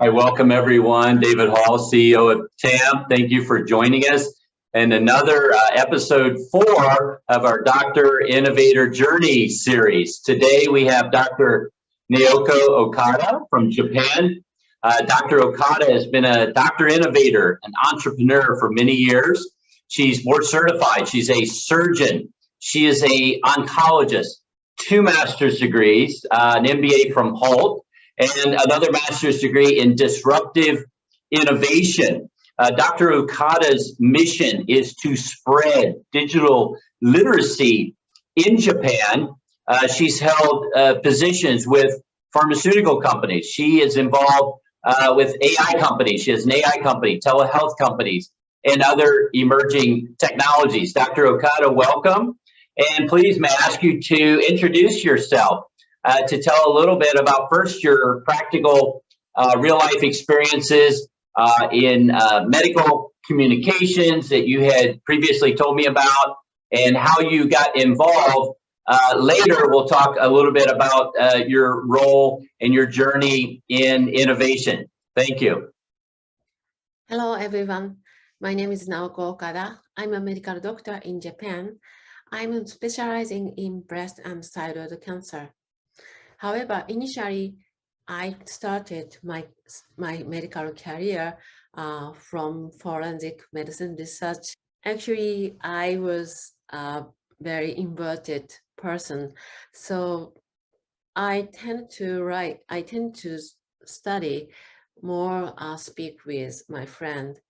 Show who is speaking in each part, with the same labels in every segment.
Speaker 1: I welcome everyone. David Hall, CEO of TAMP. Thank you for joining us. And another episode 4 of our Dr. Innovator Journey series. Today we have Dr. Naoko Okada from Japan. Dr. Okada has been a Dr. Innovator, an entrepreneur for many years. She's board certified. She's a surgeon. She is an oncologist, 2 master's degrees, an MBA from Hult, and another master's degree in Disruptive Innovation. Dr. Okada's mission is to spread digital literacy in Japan. She's held positions with pharmaceutical companies. She is involved with AI companies. She has an AI company, telehealth companies, and other emerging technologies. Dr. Okada, welcome. And please, may I ask you to introduce yourself, to tell a little bit about first your practical real-life experiences in medical communications that you had previously told me about, and how you got involved. Later, we'll talk a little bit about your role and your journey in innovation. Thank you.
Speaker 2: Hello, everyone. My name is Naoko Okada. I'm a medical doctor in Japan. I'm specializing in breast and thyroid cancer. However, initially, I started my medical career from forensic medicine research. Actually, I was a very inverted person. So I tend to study more, speak with my friend.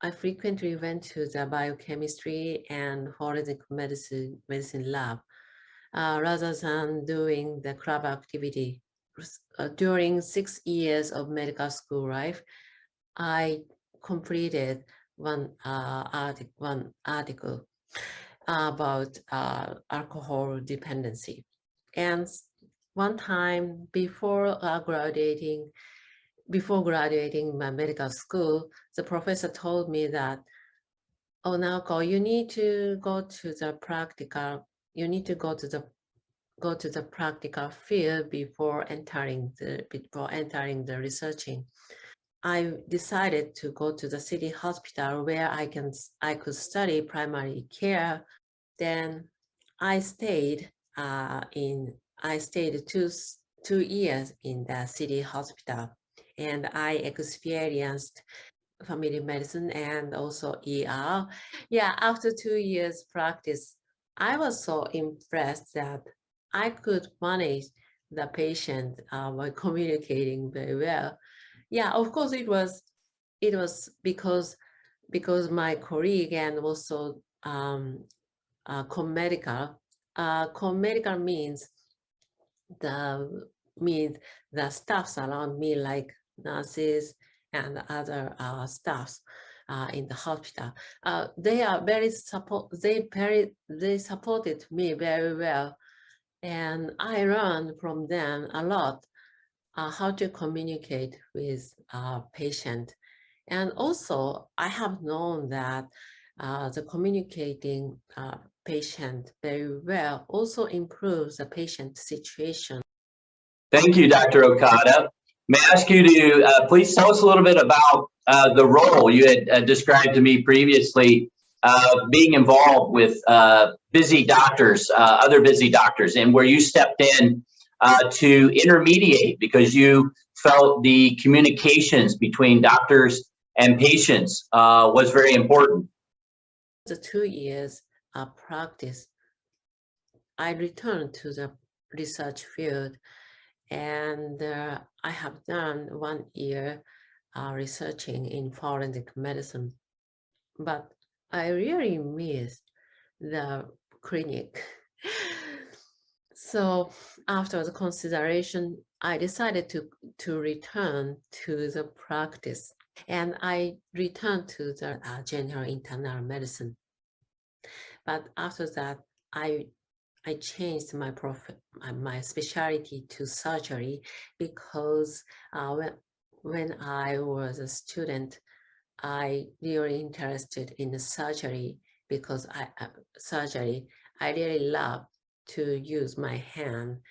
Speaker 2: I frequently went to the biochemistry and forensic medicine lab rather than doing the club activity. During 6 years of medical school life, I completed one article about alcohol dependency. And one time before graduating my medical school, the professor told me that, "Oh, Naoko, you need to go to the practical. You need to go to the practical field before entering the researching." I decided to go to the city hospital where I could study primary care. Then I stayed two years in the city hospital, and I experienced family medicine and also ER. Yeah, after 2 years practice, I was so impressed that I could manage the patient by communicating very well. Yeah, of course it was because my colleague and also co-medical. Co-medical means the staffs around me, like nurses and other staffs in the hospital. They are very they supported me very well, and I learned from them a lot how to communicate with patient. And also, I have known that the communicating patient very well also improves the patient situation.
Speaker 1: Thank you, Dr. Okada. May I ask you to please tell us a little bit about the role you had described to me previously, being involved with busy doctors, other busy doctors, and where you stepped in to intermediate because you felt the communications between doctors and patients was very important.
Speaker 2: The 2 years of practice, I returned to the research field, and I have done 1 year researching in forensic medicine, but I really missed the clinic. So after the consideration, I decided to return to the practice, and I returned to the general internal medicine. But after that, I changed my specialty to surgery because when I was a student, I really interested in the surgery because I really love to use my hand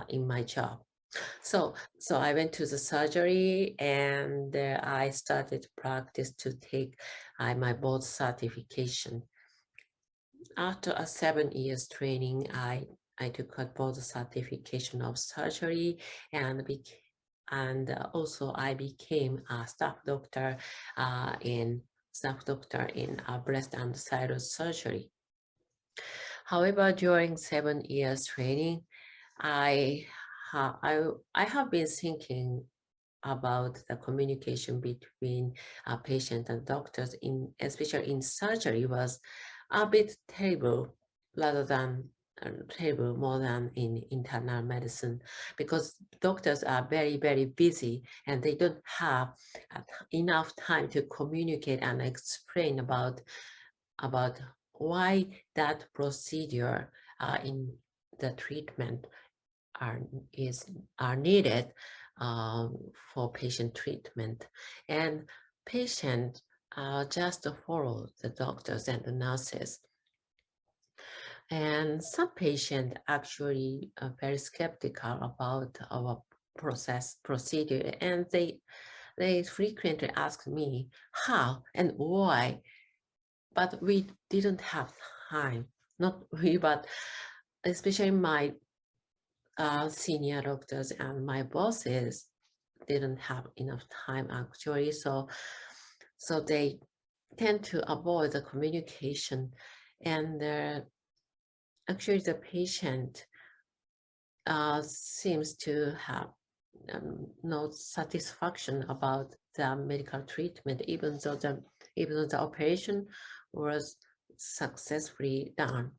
Speaker 2: in my job. So I went to the surgery, and I started practice to take my board certification. After a 7 years training, I took a board certification of surgery, and also I became a staff doctor in breast and thyroid surgery. However, during 7 years training, I have been thinking about the communication between patient and doctors, especially in surgery, was a bit terrible more than in internal medicine, because doctors are very, very busy and they don't have enough time to communicate and explain about why that procedure in the treatment are needed for patient treatment, and patients just follow the doctors and the nurses. And some patients actually are very skeptical about our procedure, and they frequently ask me how and why, but we didn't have time. Not we, but especially my senior doctors and my bosses didn't have enough time actually, so they tend to avoid the communication, and actually the patient seems to have no satisfaction about the medical treatment, even though the operation was successfully done.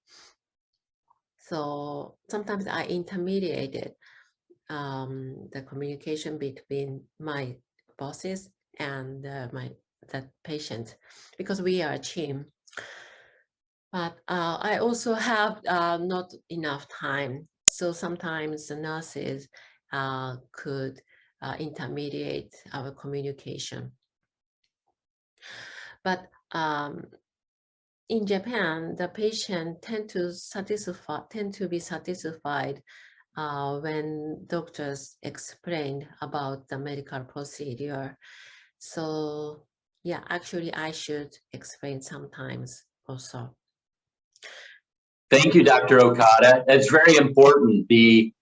Speaker 2: So sometimes I intermediated the communication between my bosses and the patient, because we are a team. But I also have not enough time, so sometimes the nurses could intermediate our communication. But in Japan, the patient tend to be satisfied when doctors explain about the medical procedure. So yeah, actually I should explain sometimes also.
Speaker 1: Thank you, Dr. Okada. That's very important, the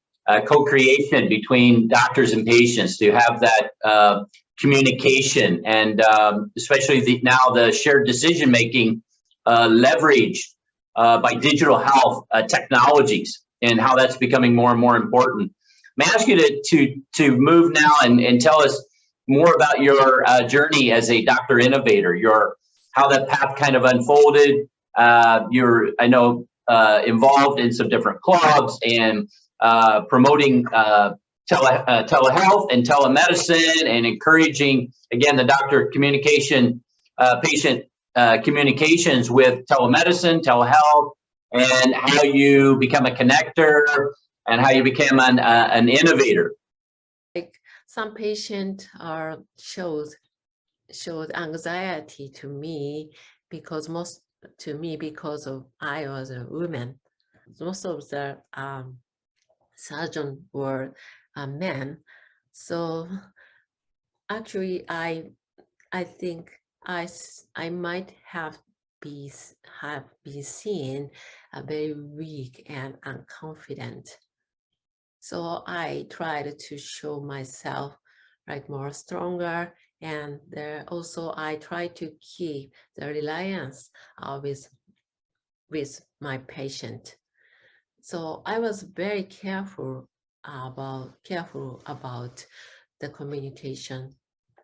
Speaker 1: co-creation between doctors and patients, to have that communication, and especially now the shared decision-making leveraged by digital health technologies, and how that's becoming more and more important. May I ask you to move now and tell us more about your journey as a Dr. Innovator, how that path kind of unfolded. I know, involved in some different clubs and promoting telehealth and telemedicine, and encouraging, again, the doctor communication, patient communications with telemedicine, telehealth, and how you become a connector and how you became an innovator.
Speaker 2: Like some patients showed anxiety to me because I was a woman. Most of the surgeons were men, so actually I think I might have been seen very weak and unconfident. So I tried to show myself like more stronger, and also I try to keep the reliance with my patient. So I was very careful about the communication.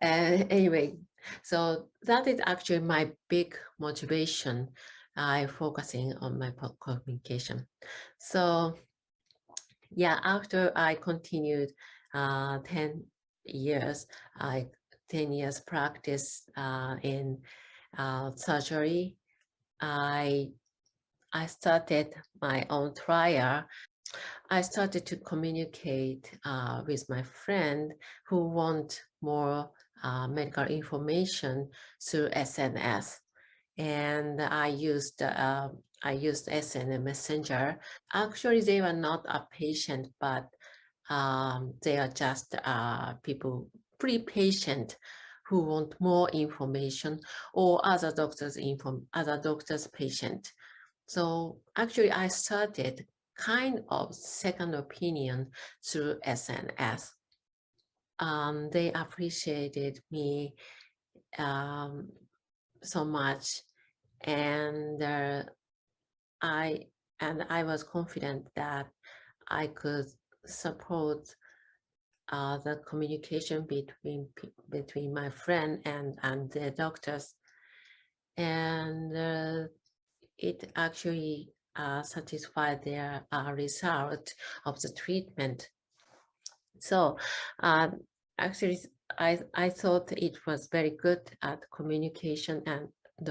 Speaker 2: Anyway, so that is actually my big motivation. I focusing on my communication. So yeah, after I continued 10 years, 10 years practice in surgery, I started my own trial. I started to communicate with my friend who want more medical information through SNS, and I used SNS Messenger. Actually, they were not a patient, but they are just people, pretty patient who want more information, or other doctors patient. So actually I started kind of second opinion through SNS. They appreciated me so much, and I was confident that I could support the communication between my friend and the doctors, and it actually satisfied their result of the treatment. So actually, I thought it was very good at communication and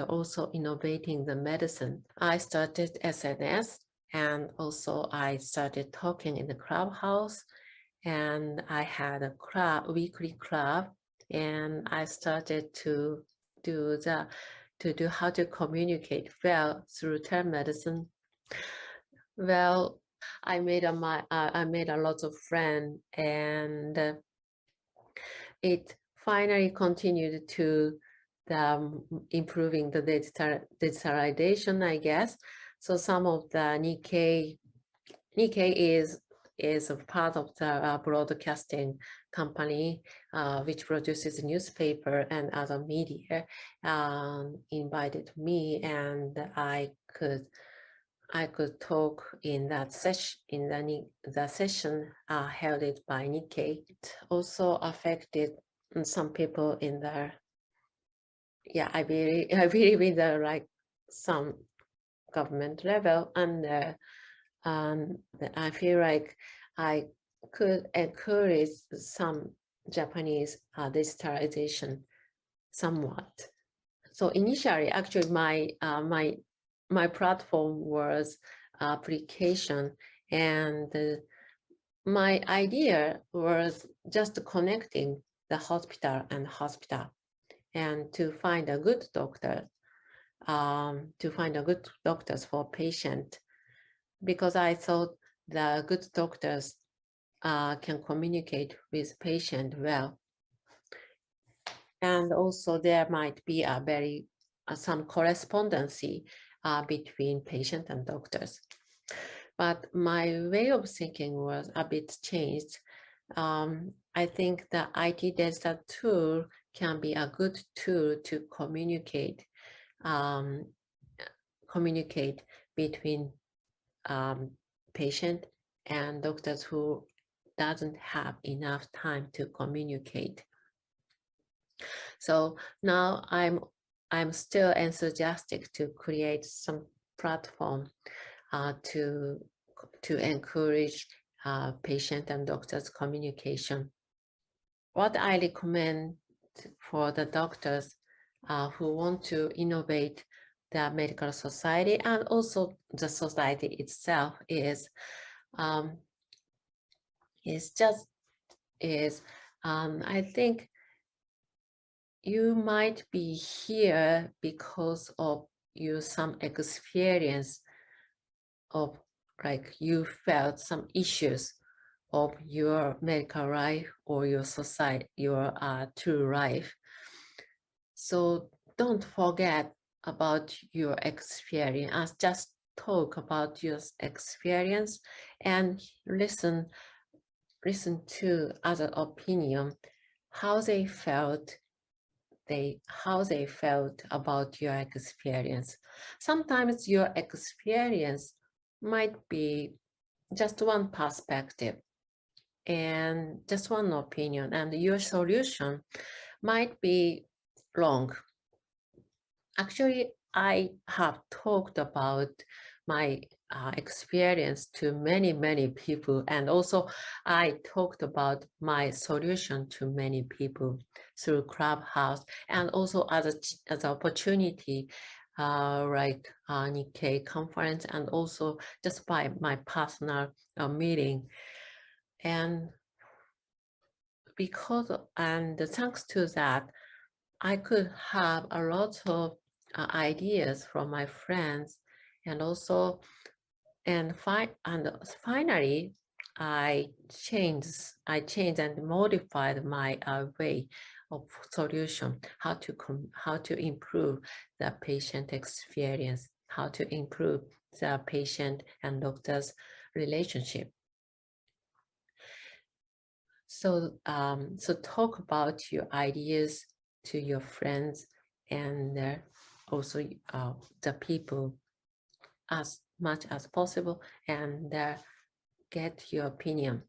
Speaker 2: also innovating the medicine. I started SNS, and also I started talking in the clubhouse, and I had a weekly club, and I started to do how to communicate well through telemedicine. Well, I made a lot of friends, and it finally continued to improving the digitalization, I guess. So some of the Nikkei is a part of the broadcasting company, which produces newspaper and other media, invited me, and I could talk in that session, the session held it by Nikkei. It also affected some people in the, I believe in the like some government level, and I feel like I could encourage some Japanese digitalization somewhat. So initially, actually, my platform was application, and my idea was just connecting the hospital and hospital, and to find a good doctor, for patient, because I thought the good doctors can communicate with patient well, and also there might be a very some correspondency between patient and doctors. But my way of thinking was a bit changed. I think the IT digital tool can be a good tool to communicate between patient and doctors who doesn't have enough time to communicate. So now I'm still enthusiastic to create some platform to encourage patient and doctors communication. What I recommend for the doctors who want to innovate the medical society and also the society itself is I think you might be here because of some experience of, like, you felt some issues of your medical life or your society, your true life. So don't forget about your experience. Just talk about your experience and listen to other opinion, how they felt about your experience. Sometimes your experience might be just one perspective and just one opinion, and your solution might be wrong. Actually, I have talked about my experience to many people, and also I talked about my solution to many people through Clubhouse, and also as opportunity like Nikkei conference, and also just by my personal meeting. And thanks to that, I could have a lot of ideas from my friends, and also finally I changed and modified my way of solution, how to improve the patient experience, how to improve the patient and doctor's relationship. So, so talk about your ideas to your friends and also the people as much as possible, and get your opinion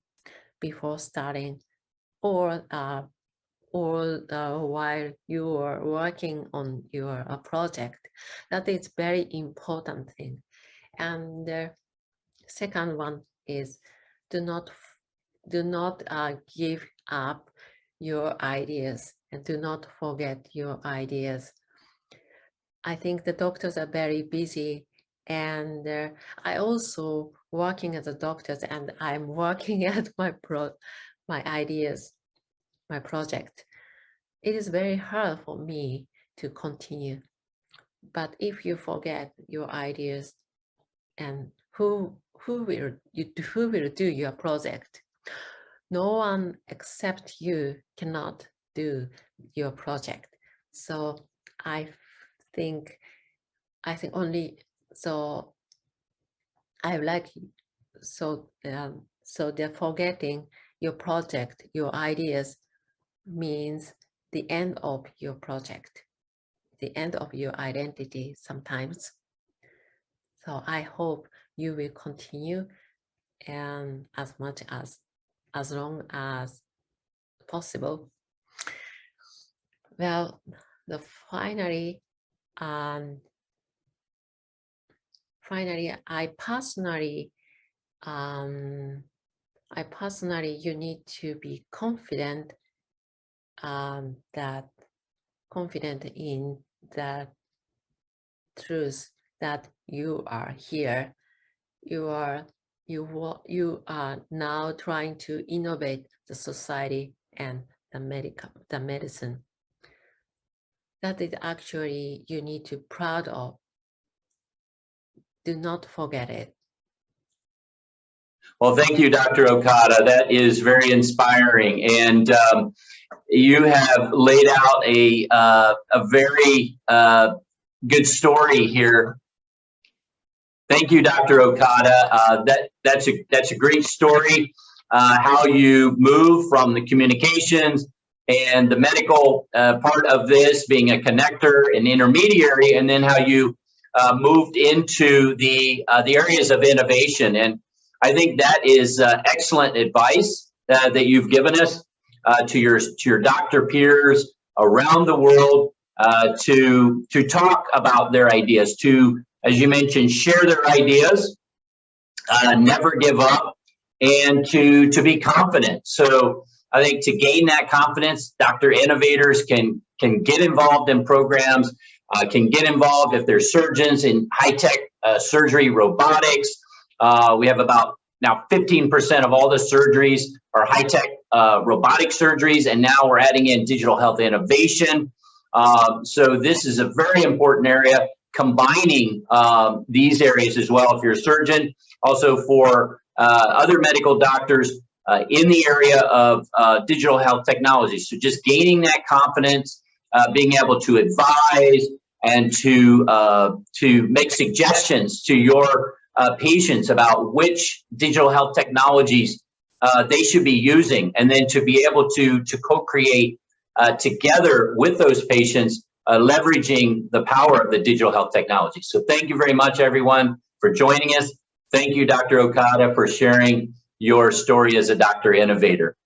Speaker 2: before starting, or while you are working on your project. That is very important thing. And the second one is do not give up your ideas, and do not forget your ideas. I think the doctors are very busy, and I also working as a doctor, and I'm working at my ideas, my project. It is very hard for me to continue. But if you forget your ideas, and who will do your project? No one except you cannot do your project. So I think only, so I like, so they're forgetting your project, your ideas means the end of your project, the end of your identity sometimes. So I hope you will continue, and as long as possible. Well, finally, I personally, you need to be confident, confident in the truth that you are here. You are now trying to innovate the society and the medicine. That is actually you need to be proud of. Do not forget it.
Speaker 1: Well, thank you, Dr. Okada. That is very inspiring, and you have laid out a very good story here. Thank you, Dr. Okada. That's a great story. How you move from the communications and the medical part of this, being a connector and intermediary, and then how you moved into the areas of innovation. And I think that is excellent advice that you've given us to your doctor peers around the world to talk about their ideas, to, as you mentioned, share their ideas, never give up, and to be confident. So I think to gain that confidence, doctor innovators can get involved in programs, can get involved if they're surgeons in high-tech surgery, robotics. We have about now 15% of all the surgeries are high-tech robotic surgeries, and now we're adding in digital health innovation. So this is a very important area, combining these areas as well. If you're a surgeon, also for other medical doctors in the area of digital health technology. So just gaining that confidence, being able to advise and to make suggestions to your patients about which digital health technologies they should be using, and then to be able to co-create together with those patients, leveraging the power of the digital health technology. So thank you very much, everyone, for joining us. Thank you, Dr. Okada, for sharing your story as a doctor innovator.